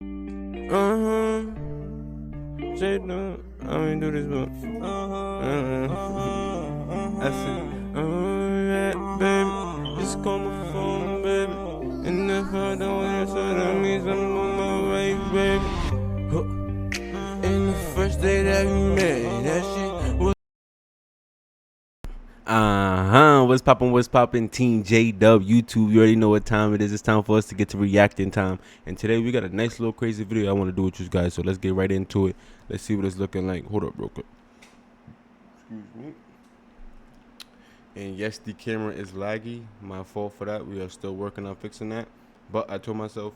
Jadubb, I ain't do this, but I said, yeah, baby, just call my phone, baby. And if I don't answer, that means I'm on my way, baby. And the first day that we met, that shit was. What's poppin', Team JDub, YouTube. You already know what time it is. It's time for us to get to reacting time. And today we got a nice little crazy video I want to do with you guys. So let's get right into it. Let's see what it's looking like. Hold up real quick. Excuse me. And yes, the camera is laggy. My fault for that. We are still working on fixing that. But I told myself,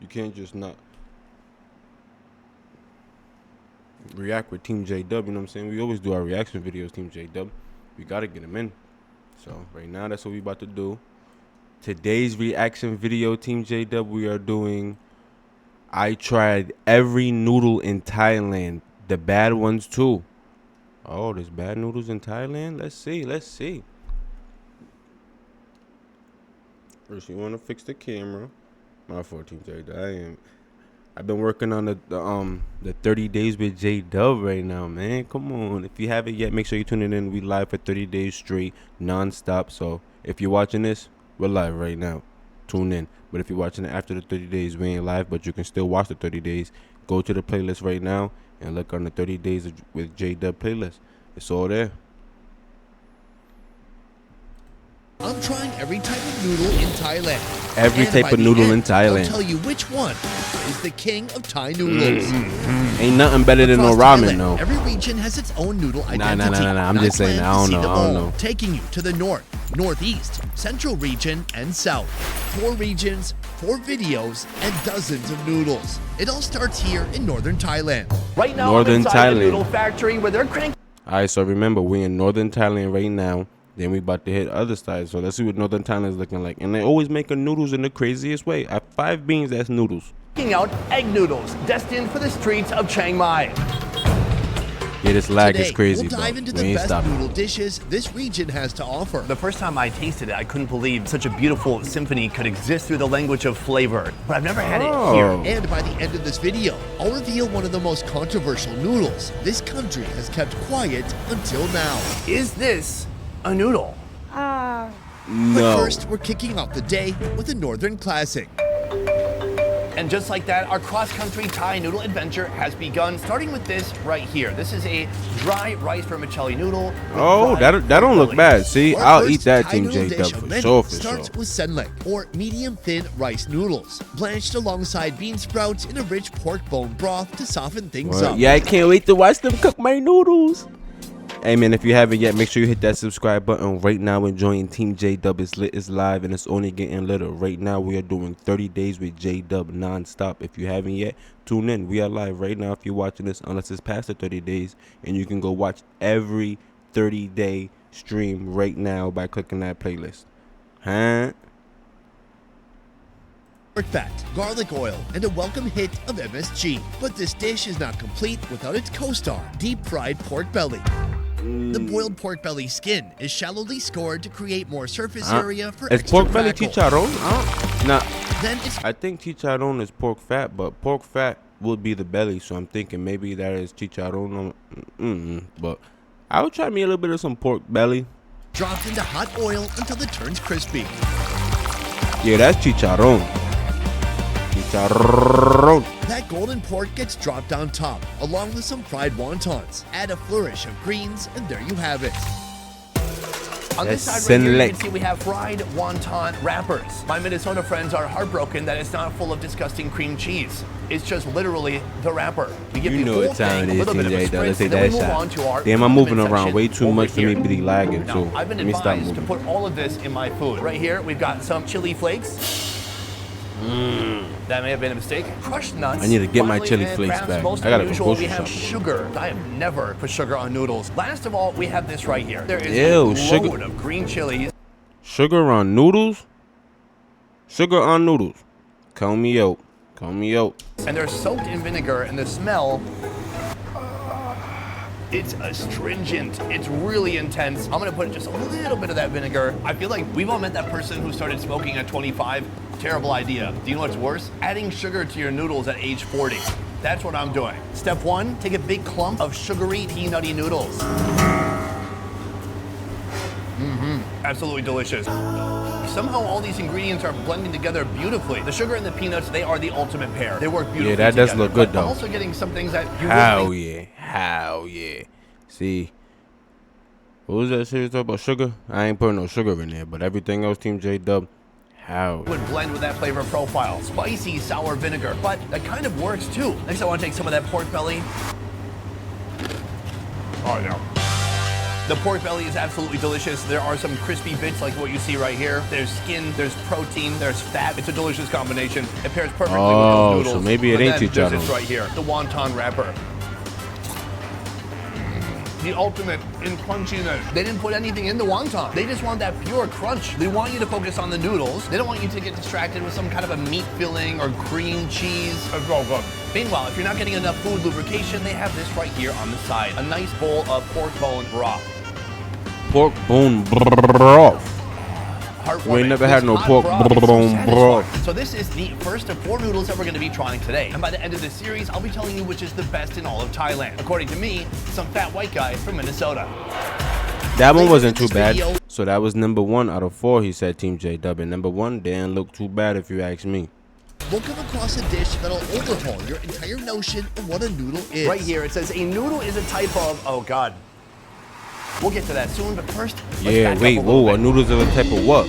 you can't just not react with Team JDub. You know what I'm saying? We always do our reaction videos, Team JDub. We gotta get them in. So right now, that's what we about to do. Today's reaction video, Team JDub, we are doing I tried every noodle in Thailand. The bad ones too. Oh, there's bad noodles in Thailand? Let's see. First, you wanna fix the camera. My fault, Team JDub. I've been working on the 30 days with JDub right now, man. Come on. If you haven't yet, make sure you tune in. We live for 30 days straight, non-stop. So if you're watching this, we're live right now. Tune in. But if you're watching it after the 30 days, we ain't live, but you can still watch the 30 days. Go to the playlist right now and look on the 30 days with JDub playlist. It's all there. I'm trying every type of noodle in Thailand. Every type of noodle in Thailand. I'll tell you which one is the king of Thai noodles. Ain't nothing better than no ramen, though. Every region has its own noodle identity. Nah. I'm just saying, I don't know. Taking you to the north, northeast, central region, and south. 4 regions, 4 videos, and dozens of noodles. It all starts here in northern Thailand. Right now, Northern I'm inside Thailand. the noodle factory where they're cranking. Alright, so remember, we're in northern Thailand right now. Then we about to hit other styles. So let's see what northern Thailand is looking like. And they always making noodles in the craziest way. At 5 beans, that's noodles. Out egg noodles destined for the streets of Chiang Mai. Yeah, this lag Today, is crazy. we'll dive into we the ain't best stopping. noodle dishes this region has to offer. The first time I tasted it, I couldn't believe such a beautiful symphony could exist through the language of flavor. But I've never had it here. And by the end of this video, I'll reveal one of the most controversial noodles this country has kept quiet until now. Is this a noodle? But No. first, we're kicking off the day with a northern classic. And just like that, our cross-country Thai noodle adventure has begun, starting with this right here. This is a dry rice vermicelli noodle. Oh, that don't look bad. See, Our I'll first eat that, Thai Team noodle dish JDub, of for many sure. starts with senlek, or medium-thin rice noodles, blanched alongside bean sprouts in a rich pork bone broth to soften things up. Yeah, I can't wait to watch them cook my noodles. Hey man, if you haven't yet, make sure you hit that subscribe button right now and join Team JDub. Is lit, is live, and it's only getting litter. Right now, we are doing 30 days with JDub non-stop. If you haven't yet, tune in. We are live right now if you're watching this, unless it's past the 30 days. And you can go watch every 30-day stream right now by clicking that playlist. Huh? Pork fat, garlic oil, and a welcome hit of MSG. But this dish is not complete without its co-star, deep-fried pork belly. The boiled pork belly skin is shallowly scored to create more surface area for Is extra pork belly crackle. chicharron? Nah, Then it's I think chicharron is pork fat, but pork fat would be the belly. So I'm thinking maybe that is chicharron. But I would try me a little bit of some pork belly. dropped into hot oil until it turns crispy. Yeah, that's chicharron. Chicharron. That golden pork gets dropped on top, along with some fried wontons. Add a flourish of greens, and there you have it. On this That's side right here, you senlek. can see we have fried wonton wrappers. My Minnesota friends are heartbroken that it's not full of disgusting cream cheese. It's just literally the wrapper. We give You the know whole what time thing it a is, little bit of a TeamJaDubb. spritz, Let's take then we that move shot. on to our Damn, I'm moving condiment around section way too over much for me here. to be lagging Now, too. I've been Let me stop advised to moving. put all of this in my food. Right here, we've got some chili flakes. That may have been a mistake. Crushed nuts. I need to get my Finally, chili and flakes perhaps back. Most I gotta go unusual, grocery we have shopping. sugar. I have never put sugar on noodles. Last of all, we have this right here. There is Ew, a load sugar. of green chilies. Sugar on noodles? Sugar on noodles. Call me out. Call me out. And they're soaked in vinegar, and the smell It's astringent. It's really intense. I'm gonna put just a little bit of that vinegar. I feel like we've all met that person who started smoking at 25. Terrible idea. Do you know what's worse? Adding sugar to your noodles at age 40. That's what I'm doing. Step one, take a big clump of sugary peanutty noodles. Absolutely delicious. Somehow all these ingredients are blending together beautifully. The sugar and the peanuts, they are the ultimate pair. They work beautifully Yeah, that does look good, but though. I'm also getting some things that you Hell yeah. See, what was that series talk about sugar? I ain't putting no sugar in there, but everything else, TeamJaDubb, how? would blend with that flavor profile. Spicy sour vinegar, but that kind of works too. Next, I want to take some of that pork belly. Oh no. The pork belly is absolutely delicious. There are some crispy bits like what you see right here. There's skin, there's protein, there's fat. It's a delicious combination. It pairs perfectly with those noodles. So maybe it But ain't then there's TeamJaDubb. this right here, the wonton wrapper. The ultimate in crunchiness. They didn't put anything in the wonton. They just want that pure crunch. They want you to focus on the noodles. They don't want you to get distracted with some kind of a meat filling or cream cheese. It's all good. Meanwhile, if you're not getting enough food lubrication, they have this right here on the side. A nice bowl of pork bone broth. Pork bone broth. We ain't never had no pork bone broth. So this is the first of 4 noodles that we're going to be trying today. And by the end of this series, I'll be telling you which is the best in all of Thailand. According to me, some fat white guy from Minnesota. That one wasn't too bad. So that was number 1 out of 4, he said, TeamJaDubb. And number 1 didn't look too bad if you ask me. We'll come across a dish that'll overhaul your entire notion of what a noodle is. Right here, it says a noodle is a type of, oh God. We'll get to that soon, but first, let's Yeah, back wait, up a little whoa, a bit. noodles are a type of what?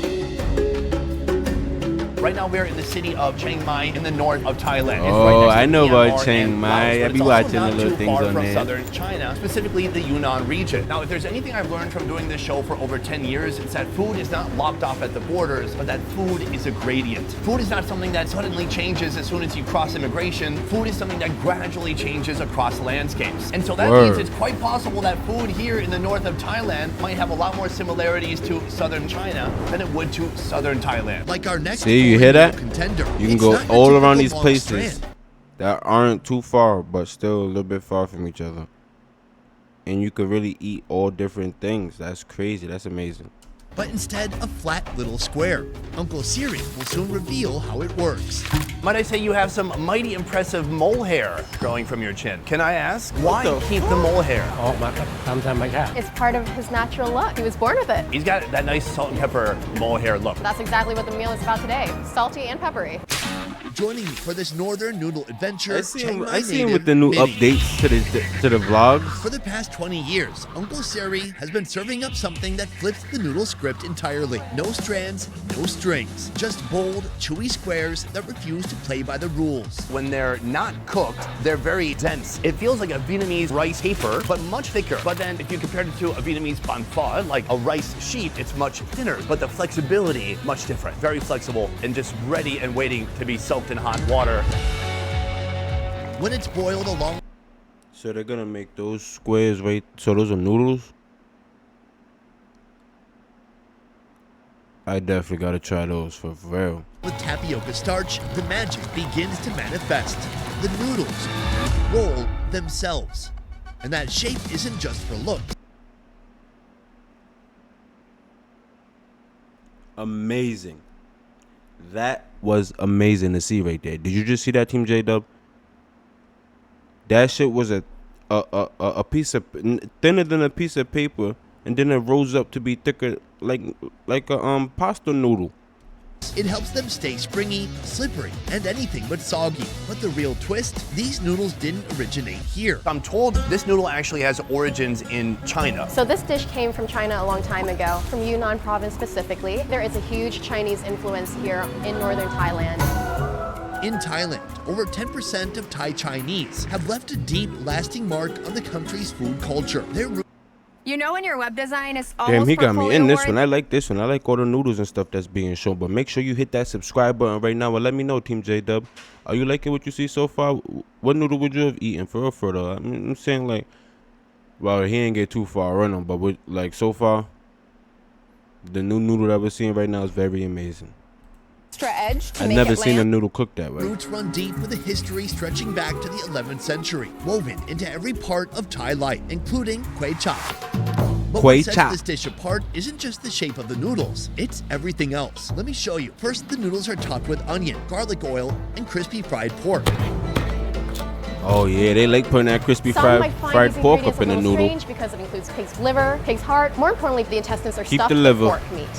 Right now, we're in the city of Chiang Mai in the north of Thailand. It's Oh, right next to I know about Myanmar Chiang and Mai. Laos, I but be it's also watching the not little too things far on from there. southern China, specifically the Yunnan region. Now, if there's anything I've learned from doing this show for over 10 years, it's that food is not locked off at the borders, but that food is a gradient. Food is not something that suddenly changes as soon as you cross immigration. Food is something that gradually changes across landscapes. And so that means it's quite possible that food here in the north of Thailand might have a lot more similarities to southern China than it would to southern Thailand. Like our next See, you hear that? contender. You can It's go not your all typical around these long places strand. that aren't too far, but still a little bit far from each other. And you could really eat all different things. That's crazy. That's amazing. But instead a flat little square. Uncle Siri will soon reveal how it works. Might I say you have some mighty impressive mole hair growing from your chin. Can I ask, why keep the mole hair? ออกมาครับทำธรรมชาติ It's part of his natural look. He was born with it. He's got that nice salt and pepper mole hair look. That's exactly what the meal is about today. Salty and peppery. Joining me for this northern noodle adventure, I see him Chiang Mai with the new native updates to the vlogs. For the past 20 years, Uncle Siri has been serving up something that flips the noodle script entirely. No strands, no strings, just bold, chewy squares that refuse to play by the rules. When they're not cooked, they're very dense. It feels like a Vietnamese rice paper, but much thicker. But then if you compare it to a Vietnamese banh pho, like a rice sheet, it's much thinner. But the flexibility, much different. Very flexible and just ready and waiting to be soaked in hot water. When it's boiled along So they're gonna make those squares, right? So those are noodles. I definitely gotta try those for real. with tapioca starch, the magic begins to manifest. The noodles roll themselves. And that shape isn't just for looks. Amazing. That was amazing to see right there. Did you just see that, TeamJaDubb? That shit was a piece of thinner than a piece of paper, and then it rose up to be thicker, like a pasta noodle. It helps them stay springy, slippery, and anything but soggy. But the real twist, these noodles didn't originate here. I'm told this noodle actually has origins in China. So this dish came from China a long time ago, from Yunnan province specifically. There is a huge Chinese influence here in northern Thailand. In Thailand, over 10% of Thai Chinese have left a deep, lasting mark on the country's food culture. Their You know when your web design is almost Damn, he got me in this portfolio one. I like this one. I like all the noodles and stuff that's being shown. But make sure you hit that subscribe button right now and let me know, TeamJaDubb. Are you liking what you see so far? What noodle would you have eaten for real, though? I mean, I'm saying like, well, he ain't get too far on him, but like so far, the new noodle that we're seeing right now is very amazing. extra edge to I've make never it seen a land. noodle cooked that way. Roots run deep with a history stretching back to the 11th century, woven into every part of Thai life, including Ighh chop. But Ighh what sets chop. this dish apart isn't just the shape of the noodles, it's everything else. Let me show you. First, the noodles are topped with onion, garlic oil, and crispy fried pork. Oh yeah, they like putting that crispy Some might find fried these pork ingredients up in a the little noodle. strange because it includes pig's liver, pig's heart. More importantly, the intestines are Keep stuffed the with liver. pork meat.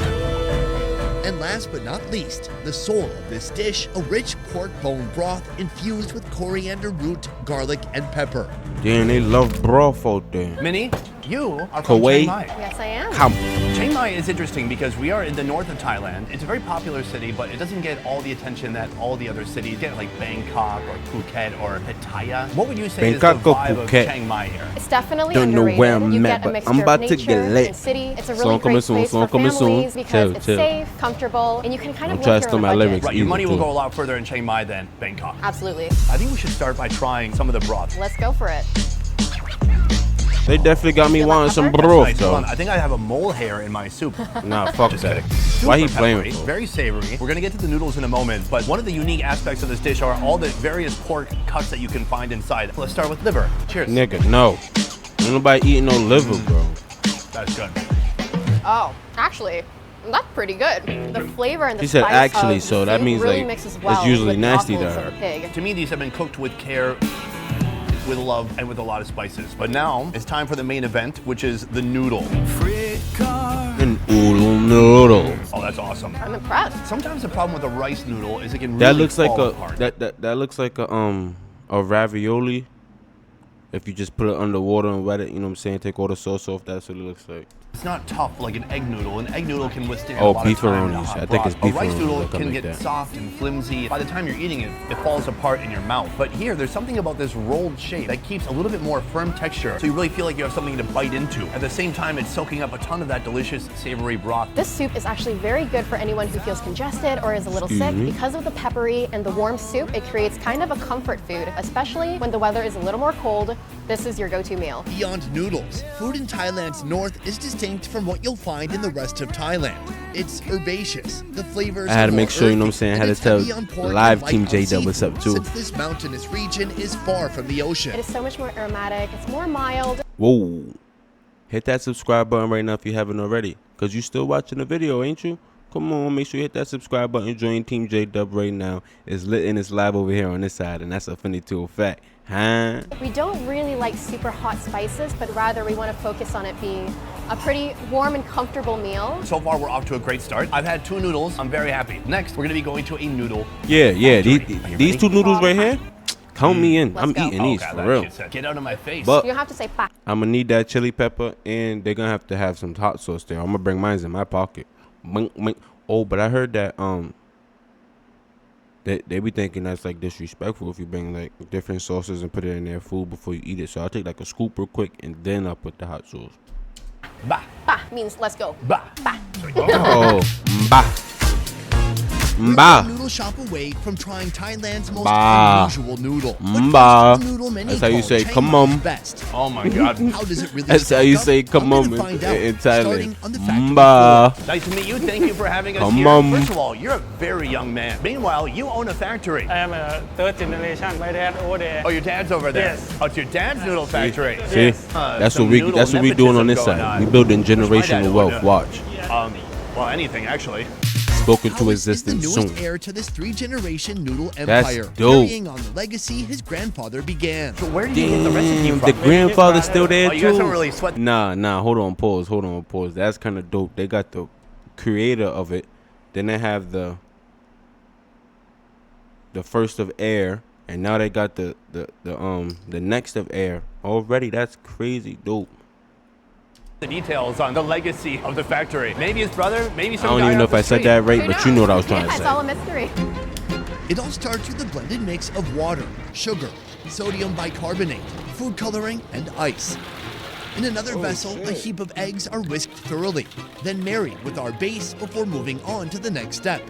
And last but not least, the soul of this dish, a rich pork bone broth infused with coriander root, garlic, and pepper. Damn, they love broth out there. Minnie, you are from Kuwait. Chiang Mai. Yes, I am. Come. Chiang Mai is interesting because we are in the north of Thailand. It's a very popular city, but it doesn't get all the attention that all the other cities get, like Bangkok or Phuket or Pattaya. What would you say Bangkok is the or vibe of Phuket? Chiang Mai here? It's definitely Don't know underrated. where I'm You at, get a but mixture I'm about of to nature get lit. and city. It's a Song really coming great soon, place song for coming soon. families because Chill, it's chill. safe, comfortable, and you can kind of Don't try live to here on steal a my budget. lyrics. Right, your Easy money will too. go a lot further in Chiang Mai than Bangkok. Absolutely. I think we should start by trying some of the broth. Let's go for it. They definitely got me You like wanting some pepper? broth Nice, hold though. on. I think I have a mole hair in my soup. Nah, fuck Just that. kidding. Why he Super playing peppery, with? very savory. We're gonna get to the noodles in a moment, but one of the unique aspects of this dish are all the various pork cuts that you can find inside. Let's start with liver. Cheers. Nigga, no. Ain't nobody eating no liver, bro. That's good. Oh, actually, that's pretty good. The flavor and the She said spice actually, of so the that soup means, really like, mixes it's well usually with the nasty to offals of her. the pig. To me, these have been cooked with care, with love, and with a lot of spices. But now it's time for the main event, which is the noodle. An oodle noodle. Oh, that's awesome. I'm impressed. Sometimes the problem with a rice noodle is it can really That looks like fall a apart. that looks like a ravioli. If you just put it under water and wet it, you know what I'm saying? Take all the sauce off. That's what it looks like. It's not tough like an egg noodle. An egg noodle can withstand Oh, a lot of time in a beefaroni. hot I think it's broth. A rice beefaroni noodle that come can like get that. soft and flimsy. By the time you're eating it, it falls apart in your mouth. But here, there's something about this rolled shape that keeps a little bit more firm texture, so you really feel like you have something to bite into. At the same time, it's soaking up a ton of that delicious savory broth. This soup is actually very good for anyone who feels congested or is a little Excuse sick. me? Because of the peppery and the warm soup, it creates kind of a comfort food, especially when the weather is a little more cold. This is your go-to meal. Beyond noodles, food in Thailand's north is distinct from what you'll find in the rest of Thailand. It's herbaceous. The flavors I had are to make more sure, you know what I'm earthy, saying, I and had to it's tell heavy on pork live and light Team on JaDubb what's seafood, up, too. Since this mountainous region is far from the ocean. It is so much more aromatic, it's more mild. Whoa. Hit that subscribe button right now if you haven't already. Because you still watching the video, ain't you? Come on, make sure you hit that subscribe button. Join Team JaDubb right now. It's lit and it's live over here on this side. And that's a funny to a fact. Huh? We don't really like super hot spices, but rather we want to focus on it being a pretty warm and comfortable meal. So far, we're off to a great start. I've had 2 noodles. I'm very happy. Next, we're gonna be going to a noodle. Yeah. factory. These, Are you these ready? 2 noodles right here, count me in. Let's I'm go. eating Oh, these God, for that real. shit said, get out of my face. But You don't have to say pa. I'm going to need that chili pepper and they're going to have some hot sauce there. I'm going to bring mine in my pocket. Bink, bink. Oh, but I heard that they be thinking that's like disrespectful if you bring like different sauces and put it in their food before you eat it. So I'll take like a scoop real quick and then I'll put the hot sauce. Bah, Pa means let's go. bah. Pa. Oh, mba. We're Mba. one noodle shop away from trying Thailand's most Ba. unusual noodle. But Mba. first, the noodle many That's how you call say, Chiang come Mai's on. Best. Oh my God. How does it really That's how stack you up? say come I'm on gonna find out, in starting Thailand. on the factory Mba. floor. Nice to meet you. Thank you for having us Come here. on. First of all, you're a very young man. Meanwhile, you own a factory. I am a third generation. My dad over there. Oh, your dad's over there. Yes. Oh, it's your dad's noodle factory. See, that's some what we noodle that's what we doing on this nepotism side. going We building Wish my dad generational would, wealth. Watch. Well, anything actually. Spoken to Howard is the existence newest soon. heir to this 3-generation noodle That's empire, dope. carrying on the legacy his grandfather began. So where did you get the recipe Damn, from? the grandfather's still there Oh, you too. guys don't really sweat. Nah. Hold on, pause. That's kind of dope. They got the creator of it. Then they have the first of heir, and now they got the next of heir. Already, that's crazy dope. The details on the legacy of the factory. Maybe his brother, maybe I some don't guy even know off if the I said street. that right, Who but you know what I was knows? trying to It's all a say. mystery. It all starts with a blended mix of water, sugar, sodium bicarbonate, food coloring, and ice. In another vessel, a heap of eggs are whisked thoroughly, then married with our base before moving on to the next step.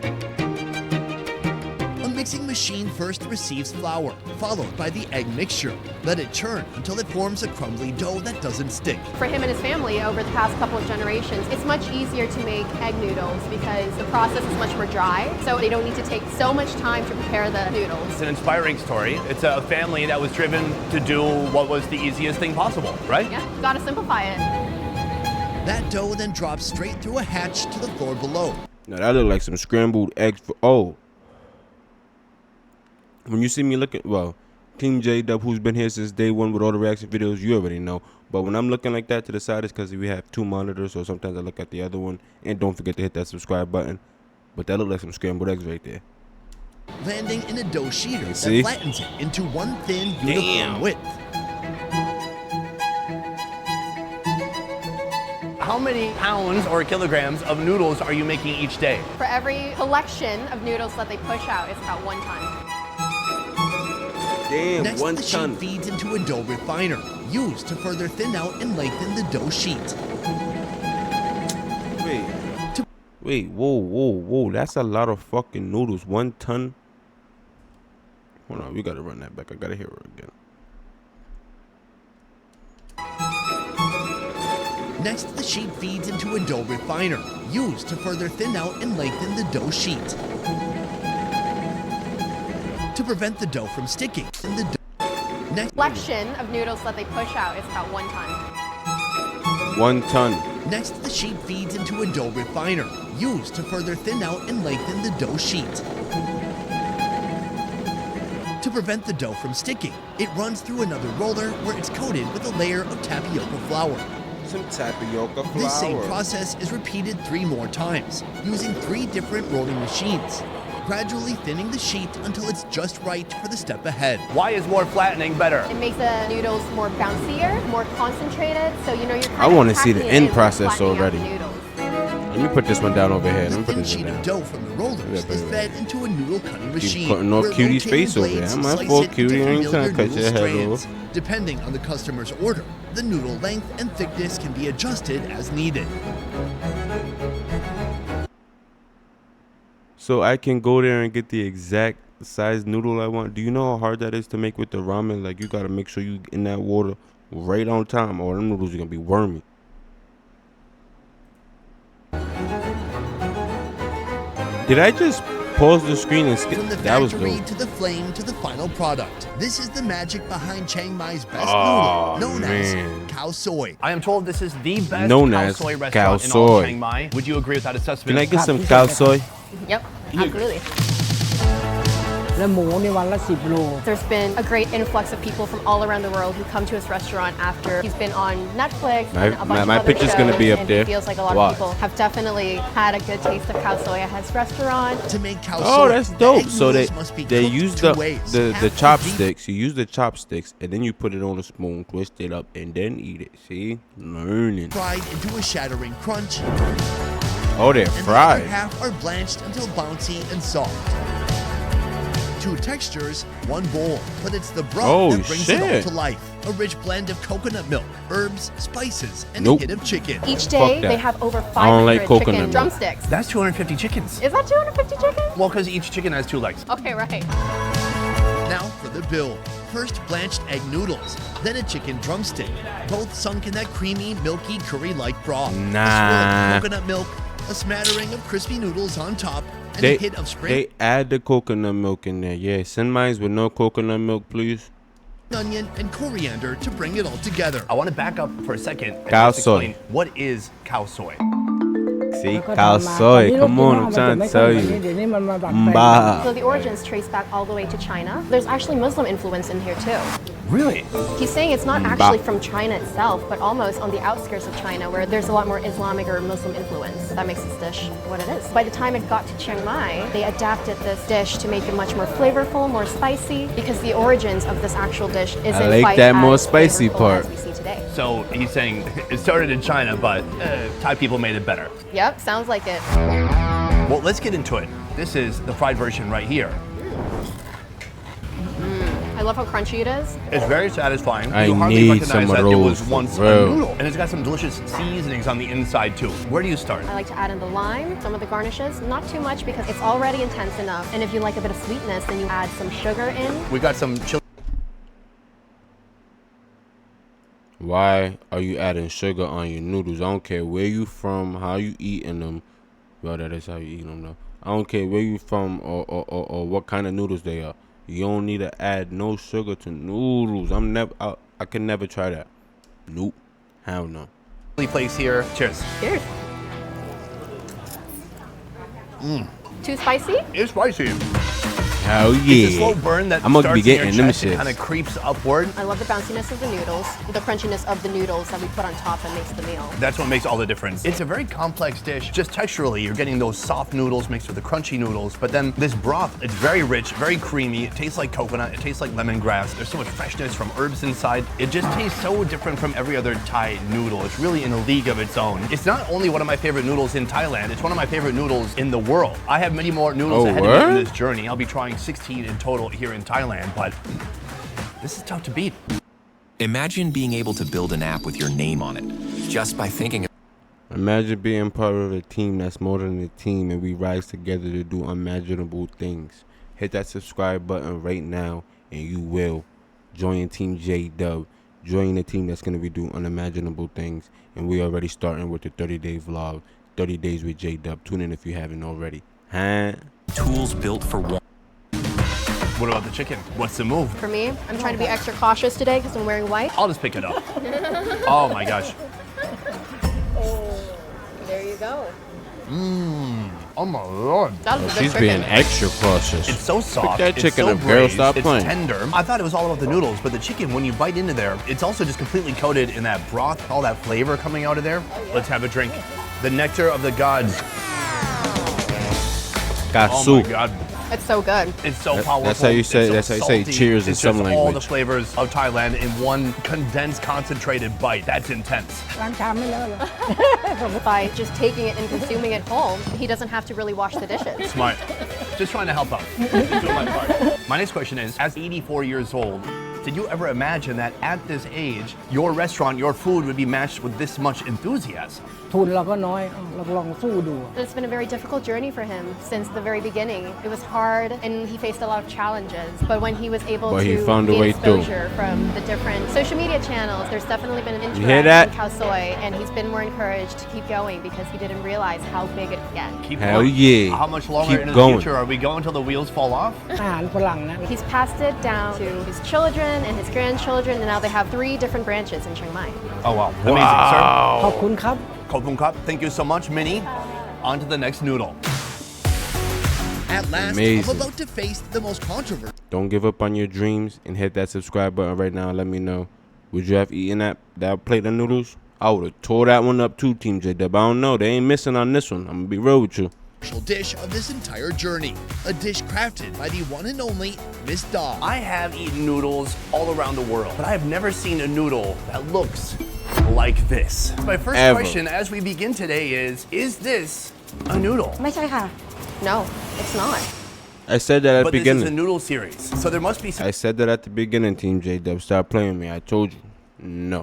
A mixing machine first receives flour, followed by the egg mixture. Let it churn until it forms a crumbly dough that doesn't stick. For him and his family, over the past couple of generations, it's much easier to make egg noodles because the process is much more dry, so they don't need to take so much time to prepare the noodles. It's an inspiring story. It's a family that was driven to do what was the easiest thing possible, right? Yeah, gotta simplify it. That dough then drops straight through a hatch to the floor below. Now that look like some scrambled eggs for, oh. When you see me looking, well, TeamJaDubb, who's been here since day one with all the reaction videos, you already know. But when I'm looking like that to the side, it's because we have 2 monitors, so sometimes I look at the other one. And don't forget to hit that subscribe button. But that look like some scrambled eggs right there. Landing in a dough sheeter that See? flattens it into one thin, uniform width. How many pounds or kilograms of noodles are you making each day? For every collection of noodles that they push out, it's about 1 ton. Damn, Next, 1 the ton. sheet feeds into a dough refiner, used to further thin out and lengthen the dough sheet. Wait, whoa. That's a lot of fucking noodles. 1 ton. Hold on, we gotta run that back. I gotta hear her again. Next, the sheet feeds into a dough refiner, used to further thin out and lengthen the dough sheet. To prevent the dough from sticking, in the next Collection of noodles that they push out, it's about 1 ton. 1 ton. Next, the sheet feeds into a dough refiner, used to further thin out and lengthen the dough sheet. To prevent the dough from sticking, it runs through another roller where it's coated with a layer of tapioca flour. Some tapioca flour. This same process is repeated 3 more times, using 3 different rolling machines, gradually thinning the sheet until it's just right for the step ahead. Why is more flattening better? It makes the noodles more bouncier, more concentrated, so you know you're I want to see the packing it end in, process flattening out already. the noodles. Let me put this one down over here. Let The me put thin this one sheet of down. dough from the rollers is fed into a noodle cutting machine. cutting off where Cutie's rotating face over there. blades I'm not slice for it into Cutie. I ain't familiar trying to cut noodle your head strands. off. Depending on the customer's order, the noodle length and thickness can be adjusted as needed. So I can go there and get the exact size noodle I want. Do you know how hard that is to make with the ramen? Like, you gotta make sure you in that water right on time, or them noodles are gonna be wormy. Did I just pause the screen and skip? From the That was factory dope. to the flame to the final product. This is the magic behind Chiang Mai's best Oh, noodle, known man. as Khao Soi. I am told this is the best Known khao as soy khao restaurant in all soy. of Chiang Mai. Would you agree with that assessment? Can I get some khao soy? Yep, absolutely. และหมูในวันละ10 โล There's been a great influx of people from all around the world who come to his restaurant after he's been on Netflix and a bunch of my other picture's shows, gonna be up and there. He feels like a lot Watch. of people have definitely had a good taste of khao soy at his restaurant. To make Khao Oh, Soi, that's the dope. egg So noodles must be they cooked use 2 ways. the Half deep chopsticks. You use the chopsticks and then you put it on a spoon, twist it up, and then eat it. See, learning. fried into a shattering crunch, Oh, they're and the other fried. half are blanched until bouncy and soft. 2 textures, 1 bowl, but it's the broth Oh, that brings it all shit. to life. A rich blend of coconut milk, herbs, spices, and Nope. a hit of chicken. Each Fuck day, that. they have over I don't like 500 coconut chicken milk. drumsticks. That's 250 chickens. Is that 250 chicken? Well, because each chicken has 2 legs. Okay, right. Now for the build. First blanched egg noodles, then a chicken drumstick, both sunk in that creamy, milky, curry-like broth. A swirl Nah. of coconut milk, a smattering of crispy noodles on top, and a hit of spring They add the coconut milk in there. Yeah, send mine with no coconut milk, please. onion, and coriander to bring it all together. I want to back up for a second and Khao just explain soy. what is khao soy. See, แล้วก็ khao ทำมา soy. ตอนนี้ Come on, เรา I'm คิดว่า trying มัน to จะ tell ไม่ค่อยแบบนี้ you. เดี๋ยวนี้มันมาดัดแปลง Bah. So the origins trace back all the way to China. There's actually Muslim influence in here too. Really? He's saying it's not actually from China itself, but almost on the outskirts of China where there's a lot more Islamic or Muslim influence. That makes this dish what it is. By the time it got to Chiang Mai, they adapted this dish to make it much more flavorful, more spicy, because the origins of this actual dish isn't like quite that as more spicy flavorful part. as we see today. So he's saying it started in China, but Thai people made it better. Yep, sounds like it. Well, let's get into it. This is the fried version right here. I love how crunchy it is. It's very satisfying. I You hardly need recognize some of that it was those, once for a real. noodle. And it's got some delicious seasonings on the inside too. Where do you start? I like to add in the lime, some of the garnishes, not too much because it's already intense enough. And if you like a bit of sweetness, then you add some sugar in. We got some chili. Why are you adding sugar on your noodles? I don't care where you from, how you eating them. Well, that is how you eat them though. I don't care where you from or what kind of noodles they are. You don't need to add no sugar to noodles. I can never try that. Nope. Hell no. Place here. Cheers. Cheers. Too spicy? It's spicy. Hell It's a yeah. slow burn that I'm gonna starts be getting in them your chest and shits. kind of creeps upward. I love the bounciness of the noodles, the crunchiness of the noodles that we put on top that makes the meal. That's what makes all the difference. It's a very complex dish. Just texturally, you're getting those soft noodles mixed with the crunchy noodles, but then this broth, it's very rich, very creamy. It tastes like coconut. It tastes like lemongrass. There's so much freshness from herbs inside. It just tastes so different from every other Thai noodle. It's really in a league of its own. It's not only one of my favorite noodles in Thailand, it's one of my favorite noodles in the world. I have many more noodles Oh, ahead of me in word? this journey. I'll be trying 16 in total here in Thailand, but this is tough to beat. Imagine being able to build an app with your name on it just by thinking. Imagine being part of a team that's more than a team and we rise together to do unimaginable things. Hit that subscribe button right now and you will join TeamJaDubb. Join the team that's going to be doing unimaginable things. And we already starting with the 30-day vlog. 30 days with Jadubb. Tune in if you haven't already. Huh? Tools built for one. What about the chicken? What's the move? For me, I'm trying to be extra cautious today because I'm wearing white. I'll just pick it up. Oh my gosh. There you go. Oh my lord. That's a good She's chicken. being extra cautious. It's so soft. that chicken it's so up, girl. braised, Stop it's playing. tender. I thought it was all about the noodles, but the chicken, when you bite into there, it's also just completely coated in that broth, all that flavor coming out of there. Let's have a drink. The nectar of the gods. Got Oh soup. my god. It's so good. It's so That- powerful. that's how you say- It's so that's how you say salty. cheers in it's some just all the language. flavors of Thailand in one condensed, concentrated bite. That's intense. ล้างชามไม่เลอะเหรอ By just taking it and consuming it whole, he doesn't have to really wash the dishes. Smart. Just trying to help out. Doing my part. My next question is, as 84 years old, did you ever imagine that at this age, your restaurant, your food would be matched with this much enthusiasm? ทุนเราก็น้อยเราลองสู้ดู It's been a very difficult journey for him since the very beginning. It was hard and he faced a lot of challenges. But when he was able But to he found a gain way through. exposure from the different social media channels, there's definitely been an You hear interest that? in khao soi, and he's been more encouraged to keep going because he didn't realize how big it could get. Keep Hell going. yeah. How much longer Keep into going. the future are we going until the wheels fall off? อาหารฝรั่งนะ He's passed it down to his children and his grandchildren, and now they have 3 different branches in Chiang Mai. Oh wow. Amazing, sir. ขอบคุณครับ Kopung Cup, thank you so much, Minnie. On to the next noodle. At last, Amazing. I'm about to face the most controversial Don't give up on your dreams and hit that subscribe button right now. Let me know. Would you have eaten that plate of noodles? I would have tore that one up too, TeamJaDubb. I don't know. They ain't missing on this one. I'm going to be real with you. dish of this entire journey. A dish crafted by the one and only Miss Dog. I have eaten noodles all around the world, but I have never seen a noodle that looks like this. My first Ever. question as we begin today is this a noodle? ไม่ใช่ค่ะ No, it's not. I said that at But the this is a beginning. noodle series, so there must be I said that at the beginning, TeamJaDubb. Stop playing with me. I told you. No.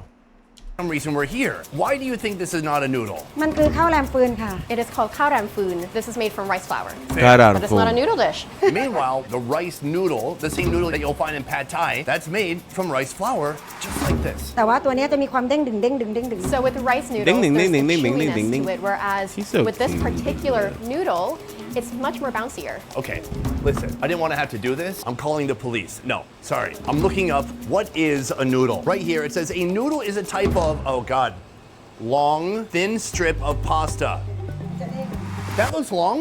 some reason we're here. Why do you think this is not a noodle? มันคือข้าวแรมฟืนค่ะ It is called khao ram foon. This is made from rice flour. Got out But of it's not a food. noodle dish. Meanwhile, the rice noodle, the same noodle that you'll find in pad thai, that's made from rice flour, just like this. แต่ว่าตัวเนี้ยจะมีความเด้งดึงเด้งดึงเด้งดึง So with the rice noodles, Ding, ding, there's ding, the ding, ding, ding, chewiness ding, ding. to it, whereas She's so with this cute. particular noodle, it's much more bouncier. Okay, listen, I didn't want to have to do this. I'm calling the police. No, sorry. I'm looking up what is a noodle. Right here, it says a noodle is a type of, oh God, long, thin strip of pasta. That looks long.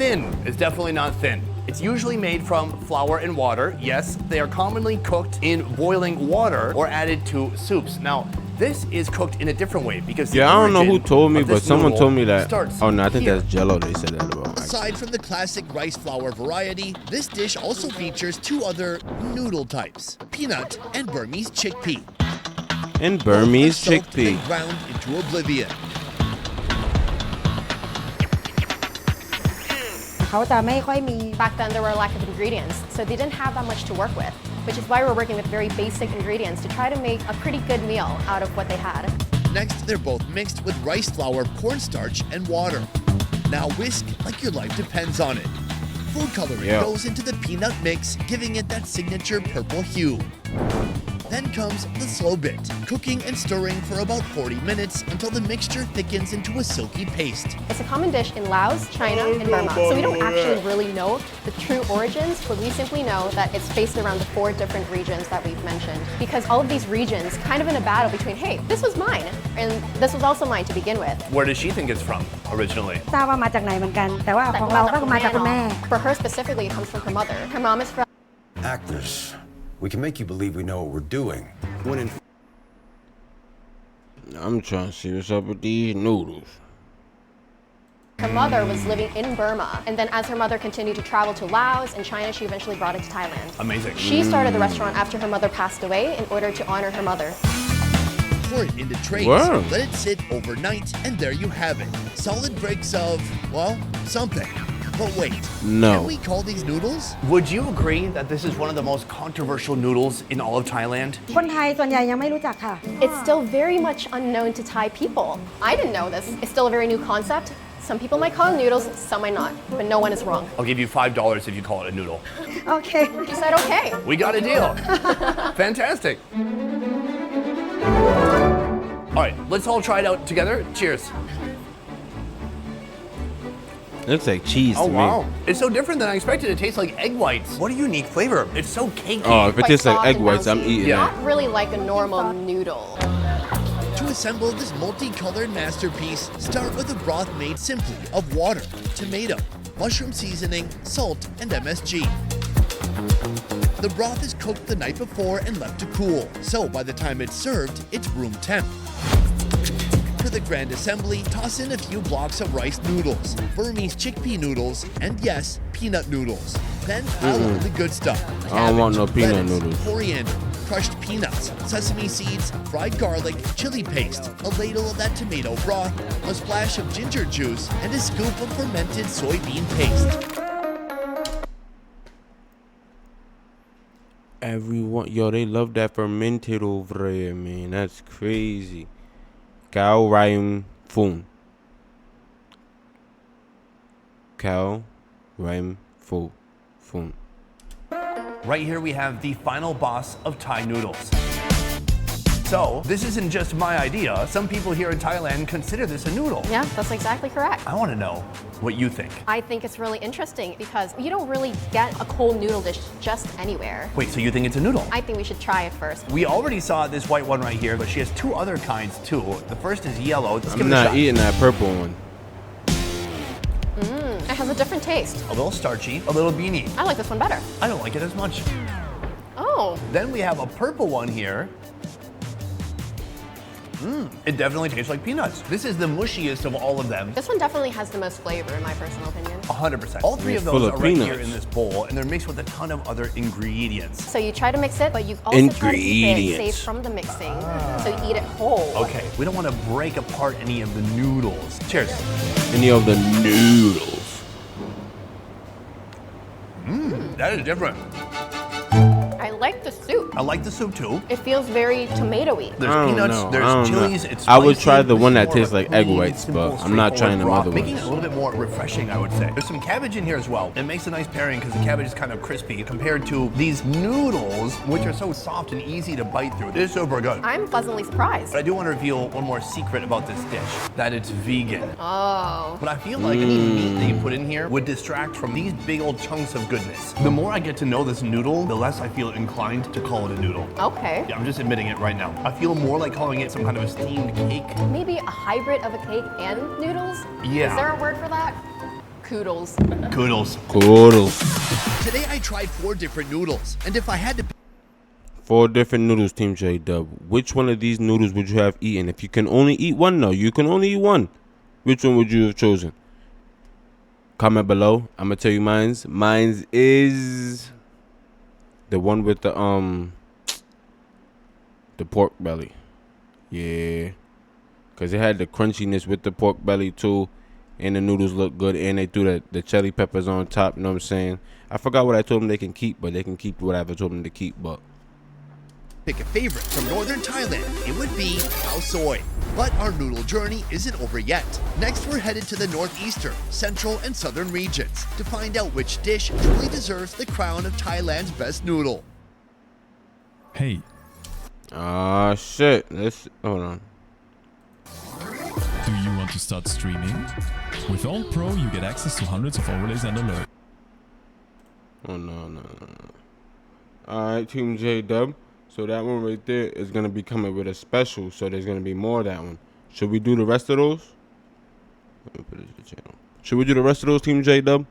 Thin is definitely not thin. It's usually made from flour and water. Yes, they are commonly cooked in boiling water or added to soups. Now, this is cooked in a different way because the Yeah, I don't know who origin told me, of but this someone noodle told me that. starts Oh, no, I think here. that's Jello they said that about. Aside from the classic rice flour variety, this dish also features 2 other noodle types, peanut and Burmese chickpea. And Both Burmese are soaked chickpea. and ground into oblivion. เขาจะไม่ค่อยมี Back then, there were a lack of ingredients, so they didn't have that much to work with. which is why we're working with very basic ingredients to try to make a pretty good meal out of what they had. Next, they're both mixed with rice flour, cornstarch, and water. Now whisk like your life depends on it. Food coloring goes into the peanut mix, giving it that signature purple hue. Then comes the slow bit, cooking and stirring for about 40 minutes until the mixture thickens into a silky paste. It's a common dish in Laos, China, and Burma. So we don't actually really know the true origins, but we simply know that it's based around the 4 different regions that we've mentioned. Because all of these regions kind of in a battle between, hey, this was mine, and this was also mine to begin with. Where does she think it's from originally? ทราบว่ามาจากไหนเหมือนกัน แต่ว่าของเราก็มาจากคุณแม่ For her specifically, it comes from her mother. Her mom is from Actors, we can make you believe we know what we're doing. When in I'm trying to see what's up with these noodles. Her mother was living in Burma, and then as her mother continued to travel to Laos and China, she eventually brought it to Thailand. Amazing. She started the restaurant after her mother passed away in order to honor her mother. Pour it into trays, Wow. let it sit overnight, and there you have it. Solid breaks of, well, something. But wait, No. can we call these noodles? Would you agree that this is one of the most controversial noodles in all of Thailand? คนไทยส่วนใหญ่ยังไม่รู้จักค่ะ It's still very much unknown to Thai people. I didn't know this. It's still a very new concept. Some people might call it noodles, some might not, but no one is wrong. I'll give you $5 if you call it a noodle. โอเค She said okay. We got a deal. Fantastic. All right, let's all try it out together. Cheers. Looks like cheese to me. It's so different than I expected. It tastes like egg whites. What a unique flavor. It's so cakey. Oh, if it Quite tastes like soft egg and whites, I'm bouncy. eating Yeah. that. Not really like a normal noodle. To assemble this multicolored masterpiece, start with a broth made simply of water, tomato, mushroom seasoning, salt, and MSG. The broth is cooked the night before and left to cool, so by the time it's served, it's room temp. For the grand assembly, toss in a few blocks of rice noodles, Burmese chickpea noodles, and yes, peanut noodles. Then pile on the good stuff. I don't want no peanut lettuce, noodles. Coriander, crushed peanuts, sesame seeds, fried garlic, chili paste, a ladle of that tomato broth, a splash of ginger juice, and a scoop of fermented soybean paste. Everyone, yo, they love that fermented over there, man. That's crazy. Cow rhyme phone. Cow rhyme phone. Right here we have the final boss of Thai noodles. So, this isn't just my idea. Some people here in Thailand consider this a noodle. Yeah, that's exactly correct. I want to know what you think. I think it's really interesting because you don't really get a cold noodle dish just anywhere. Wait, so you think it's a noodle? I think we should try it first. We already saw this white one right here, but she has 2 other kinds too. The first is yellow. Let's give I'm it a not shot. eating that purple one. It has a different taste. A little starchy, a little beany. I like this one better. I don't like it as much. Oh, Then we have a purple one here. It definitely tastes like peanuts. This is the mushiest of all of them. this one definitely has the most flavor in my personal opinion. 100%. All 3 It's of full those of are right here peanuts. in this bowl, and they're mixed with a ton of other ingredients. So you try to mix it, but you also try to keep it Ingredients. safe from the mixing. So you eat it whole. Okay, we don't want to break apart any of the noodles. Cheers. Any of the noodles. That is different. I like the soup. I like the soup too. It feels very tomatoey. There's I don't peanuts, know. there's I don't chilies, know. it's I would spicy. try the This one is that more tastes of a like egg clean, whites, simple, but I'm not trying them straightforward other broth, making it ones. a little bit more refreshing, I would say. There's some cabbage in here as well. It makes a nice pairing because the cabbage is kind of crispy compared to these noodles, which are so soft and easy to bite through. This is super good. I'm pleasantly surprised. But I do want to reveal one more secret about this dish, that it's vegan. Oh. But I feel like any meat that you put in here would distract from these big old chunks of goodness. The more I get to know this noodle, the less I feel inclined to call it a noodle. Okay. Yeah, I'm just admitting it right now. I feel more like calling it some kind of a steamed cake. Maybe a hybrid of a cake and noodles? Yeah. Is there a word for that? Koodles. Kudos. Cool. Today I tried 4 different noodles, and if I had to 4 different noodles, TeamJaDubb. Which one of these noodles would you have eaten? If you can only eat one, no, you can only eat one. Which one would you have chosen? Comment below. I'm gonna tell you mine's. Mine's is the one with the pork belly. Yeah, cause it had the crunchiness with the pork belly too, and the noodles look good, and they threw the chili peppers on top. You know what I'm saying? I forgot what I told them they can keep, but they can keep whatever I told them to keep. But pick a favorite from northern Thailand, it would be khao soi. But our noodle journey isn't over yet. Next, we're headed to the northeastern, central, and southern regions to find out which dish truly deserves the crown of Thailand's best noodle. Hey. Shit. Let's hold on. Do you want to start streaming? With All Pro, you get access to hundreds of overlays and alerts. Oh no. Alright, TeamJaDubb. So that one right there is gonna be coming with a special. So there's gonna be more of that one. Should we do the rest of those? Let me put it in the channel. Should we do the rest of those, TeamJaDubb?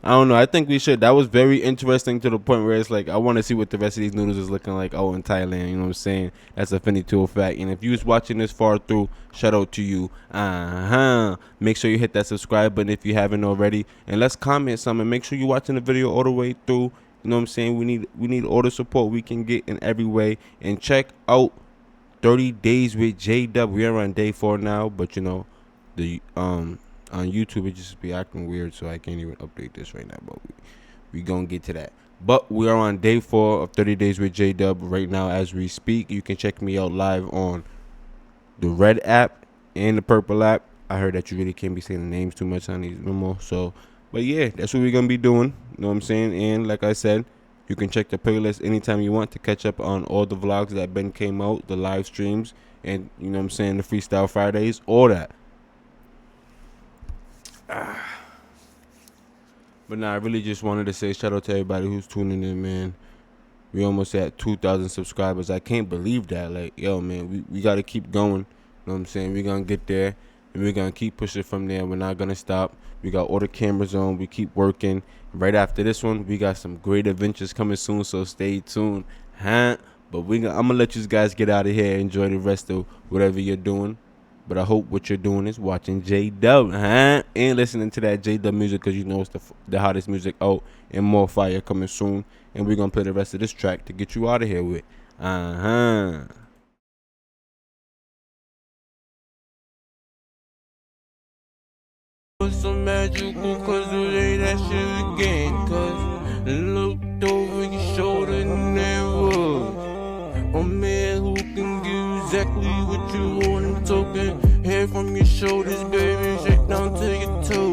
I don't know. I think we should. That was very interesting to the point where it's like I want to see what the rest of these noodles is looking like. Oh, in Thailand, you know what I'm saying? That's a funny tool fact. And if you was watching this far through, shout out to you. Make sure you hit that subscribe button if you haven't already, and let's comment something. Make sure you're watching the video all the way through. You know what I'm saying? We need all the support we can get in every way. And check out 30 Days with Jadubb. We are on day 4 now, but you know the on YouTube it just be acting weird, so I can't even update this right now, but we gonna get to that. But we are on day 4 of 30 Days with Jadubb right now as we speak. You can check me out live on the red app and the purple app. I heard that you really can't be saying the names too much on these no more, so but yeah, that's what we're gonna be doing. You know what I'm saying? And like I said, you can check the playlist anytime you want to catch up on all the vlogs that been came out, the live streams, and you know what I'm saying, the Freestyle Fridays, all that. But nah, I really just wanted to say shout out to everybody who's tuning in, man. We almost at 2,000 subscribers. I can't believe that. Like, yo, man, we got to keep going. You know what I'm saying? We're going to get there, and we're going to keep pushing from there. We're not going to stop. We got all the cameras on. We keep working. Right after this one, we got some great adventures coming soon, so stay tuned. But I'm going to let you guys get out of here. Enjoy the rest of whatever you're doing. But I hope what you're doing is watching Jadubb, and listening to that Jadubb music, because you know it's the hottest music out, and more fire coming soon. And we're going to play the rest of this track to get you out of here with. Some magical, cause it ain't that shit again, cause looked over your shoulder and there was a man who can give exactly what you want and token. Hair from your shoulders, baby, straight down to your toes.